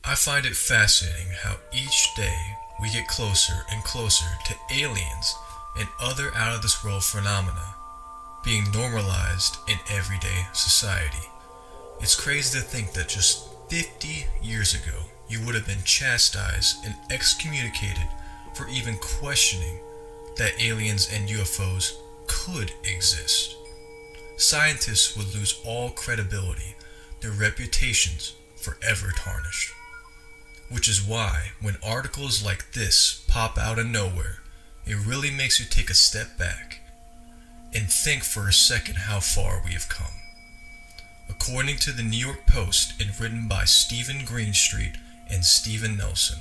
I find it fascinating how each day we get closer and closer to aliens and other out-of-this-world phenomena being normalized in everyday society. It's crazy to think that just 50 years ago, you would have been chastised and excommunicated for even questioning that aliens and UFOs could exist. Scientists would lose all credibility, their reputations forever tarnished. Which is why, when articles like this pop out of nowhere, it really makes you take a step back and think for a second how far we have come. According to the New York Post and written by Stephen Greenstreet and Stephen Nelson,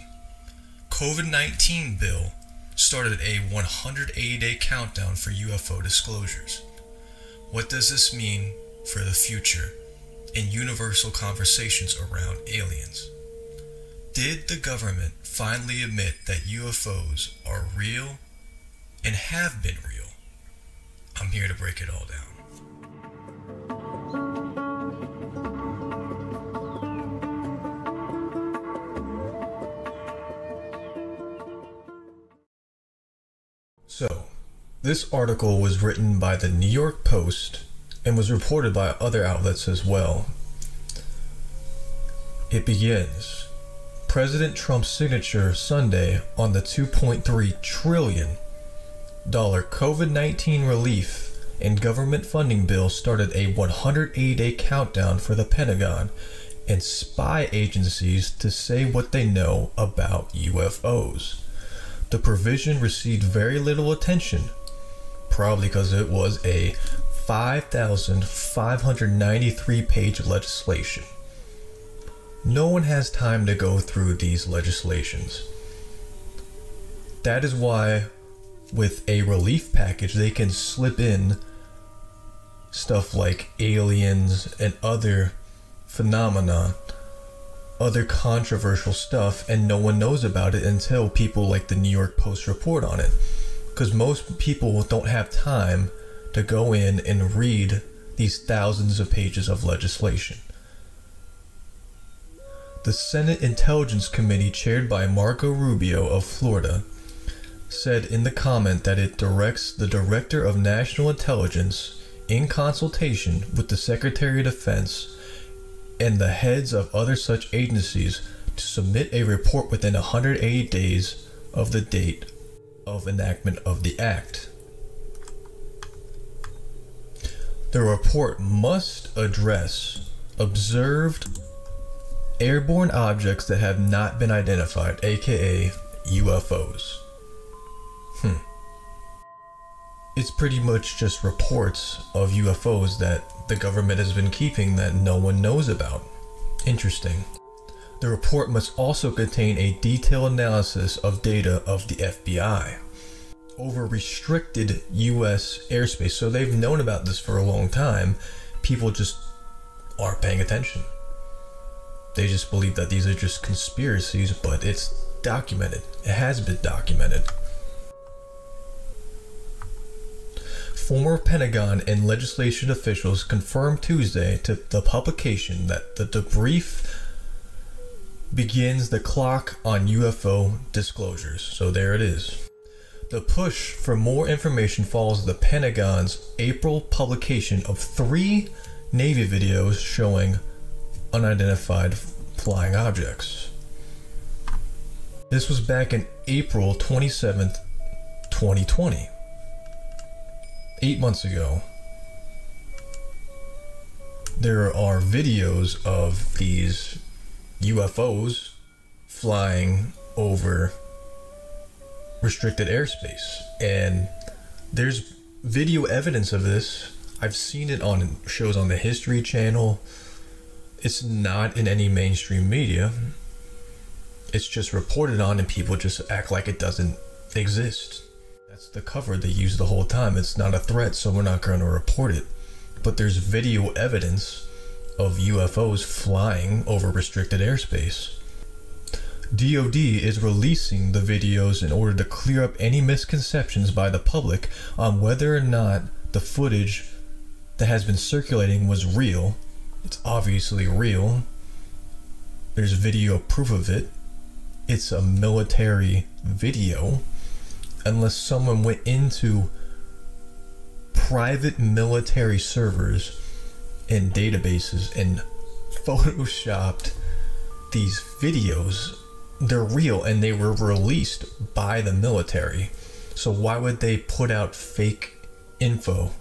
COVID-19 bill started a 180-day countdown for UFO disclosures. What does this mean for the future and universal conversations around aliens? Did the government finally admit that UFOs are real and have been real? I'm here to break it all down. So, this article was written by the New York Post and was reported by other outlets as well. It begins. President Trump's signature Sunday on the $2.3 trillion COVID-19 relief and government funding bill started a 180-day countdown for the Pentagon and spy agencies to say what they know about UFOs. The provision received very little attention, probably because it was a 5,593-page legislation. No one has time to go through these legislations. That is why with a relief package they can slip in stuff like aliens and other phenomena, other controversial stuff, and no one knows about it until people like the New York Post report on it. Because most people don't have time to go in and read these thousands of pages of legislation. The Senate Intelligence Committee, chaired by Marco Rubio of Florida, said in the comment that it directs the Director of National Intelligence, in consultation with the Secretary of Defense and the heads of other such agencies, to submit a report within 180 days of the date of enactment of the Act. The report must address observed airborne objects that have not been identified, aka UFOs. It's pretty much just reports of UFOs that the government has been keeping that no one knows about. Interesting. The report must also contain a detailed analysis of data of the FBI over restricted US airspace. So they've known about this for a long time. People just aren't paying attention. They just believe that these are just conspiracies, but it's documented. It has been documented. Former Pentagon and legislation officials confirmed Tuesday to the publication that the debrief begins the clock on UFO disclosures. So there it is. The push for more information follows the Pentagon's April publication of 3 Navy videos showing unidentified flying objects. This was back in April 27th, 2020. 8 months ago. There are videos of these UFOs flying over restricted airspace, and there's video evidence of this. I've seen it on shows on the History Channel. It's not in any mainstream media. It's just reported on and people just act like it doesn't exist. That's the cover they use the whole time. It's not a threat, so we're not going to report it. But there's video evidence of UFOs flying over restricted airspace. DoD is releasing the videos in order to clear up any misconceptions by the public on whether or not the footage that has been circulating was real. It's obviously real. There's video proof of it. It's a military video. Unless someone went into private military servers and databases and photoshopped these videos, they're real and they were released by the military. So why would they put out fake info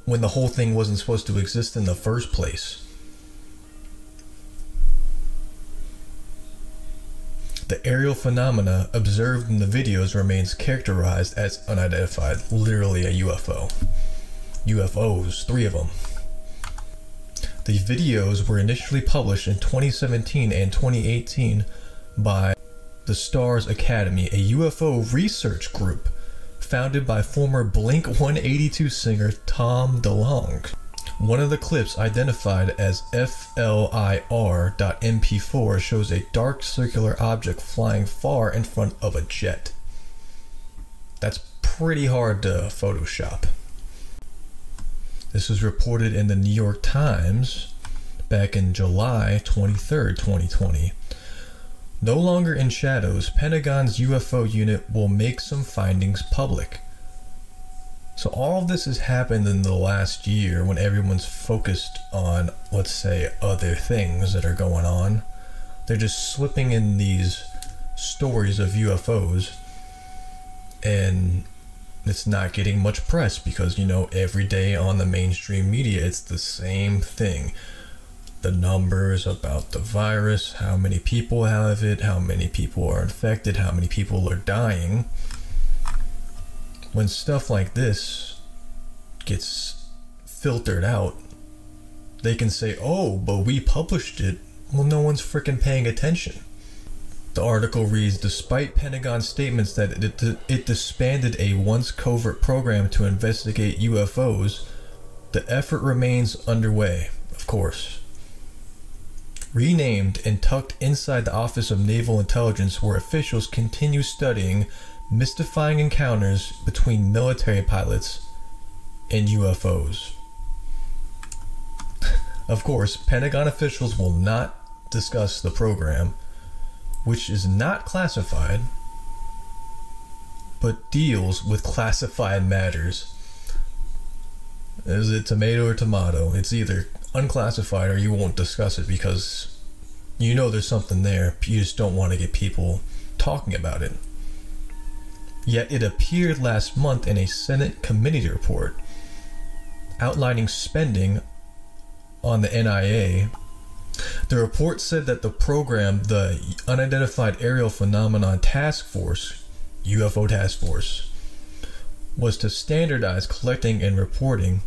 when the whole thing wasn't supposed to exist in the first place? The aerial phenomena observed in the videos remains characterized as unidentified, literally a UFO. UFOs, 3 of them. The videos were initially published in 2017 and 2018 by the Stars Academy, a UFO research group founded by former Blink-182 singer Tom DeLonge. One of the clips, identified as FLIR.MP4, shows a dark circular object flying far in front of a jet. That's pretty hard to Photoshop. This was reported in the New York Times back in July 23rd, 2020. No longer in shadows, Pentagon's UFO unit will make some findings public. So all of this has happened in the last year when everyone's focused on, let's say, other things that are going on. They're just slipping in these stories of UFOs, and it's not getting much press because, you know, every day on the mainstream media, it's the same thing. The numbers about the virus, how many people have it, how many people are infected, how many people are dying. When stuff like this gets filtered out, they can say, oh, but we published it. Well, no one's freaking paying attention. The article reads, despite Pentagon's statements that it disbanded a once covert program to investigate UFOs, the effort remains underway, of course. Renamed and tucked inside the Office of Naval Intelligence, where officials continue studying mystifying encounters between military pilots and UFOs. Of course, Pentagon officials will not discuss the program, which is not classified, but deals with classified matters. Is it tomato or tomato? It's either unclassified or you won't discuss it because you know there's something there. You just don't want to get people talking about it. Yet it appeared last month in a Senate committee report outlining spending on the NIA. The report said that the program, the Unidentified Aerial Phenomenon Task Force, UFO Task Force, was to standardize collecting and reporting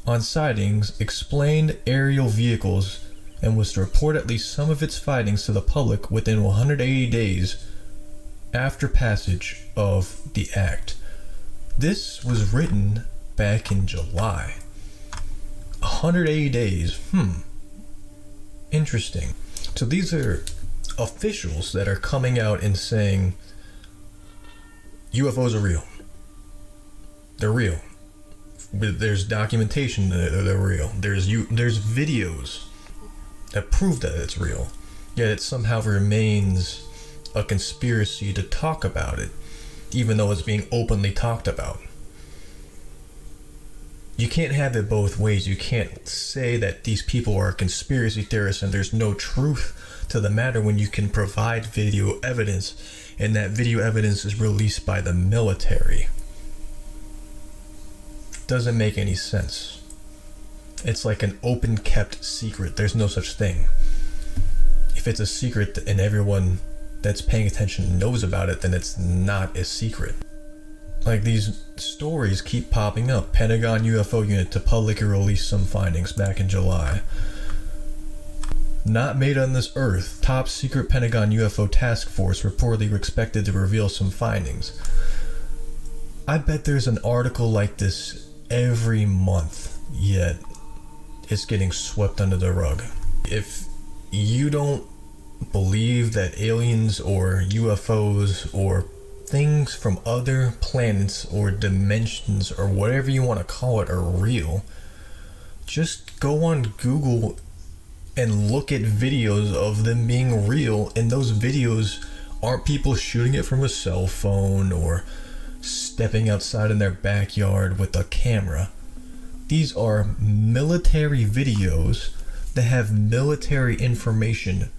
on sightings, explained aerial vehicles, and was to report at least some of its findings to the public within 180 days after passage of the act. This was written back in July. 180 days. Interesting. So these are officials that are coming out and saying UFOs are real. They're real. There's documentation that they're real. There's videos that prove that it's real. Yet it somehow remains a conspiracy to talk about it, even though it's being openly talked about. You can't have it both ways. You can't say that these people are conspiracy theorists and there's no truth to the matter when you can provide video evidence, and that video evidence is released by the military. Doesn't make any sense. It's like an open kept secret. There's no such thing. If it's a secret and everyone that's paying attention knows about it, then it's not a secret. Like, these stories keep popping up. Pentagon UFO unit to publicly release some findings back in July. Not made on this earth. Top secret Pentagon UFO task force reportedly expected to reveal some findings. I bet there's an article like this every month, yet it's getting swept under the rug. If you don't believe that aliens or UFOs or things from other planets or dimensions or whatever you want to call it are real, just go on Google and look at videos of them being real, and those videos aren't people shooting it from a cell phone or stepping outside in their backyard with a camera. These are military videos that have military information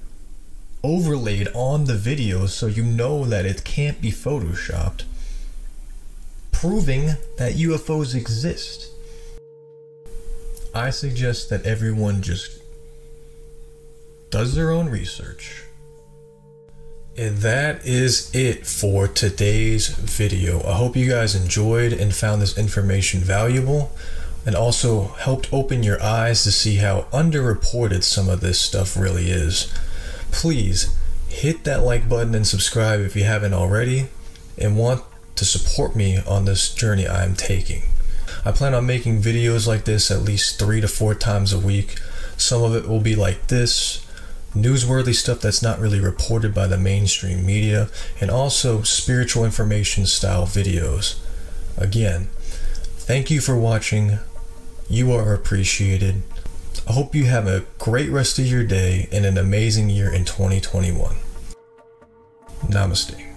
overlaid on the videos, so you know that it can't be photoshopped, proving that UFOs exist. I suggest that everyone just does their own research. And that is it for today's video. I hope you guys enjoyed and found this information valuable, and also helped open your eyes to see how underreported some of this stuff really is. Please hit that like button and subscribe if you haven't already, and want to support me on this journey I am taking. I plan on making videos like this at least 3 to 4 times a week. Some of it will be like this, newsworthy stuff that's not really reported by the mainstream media, and also spiritual information style videos. Again, thank you for watching. You are appreciated. I hope you have a great rest of your day and an amazing year in 2021. Namaste.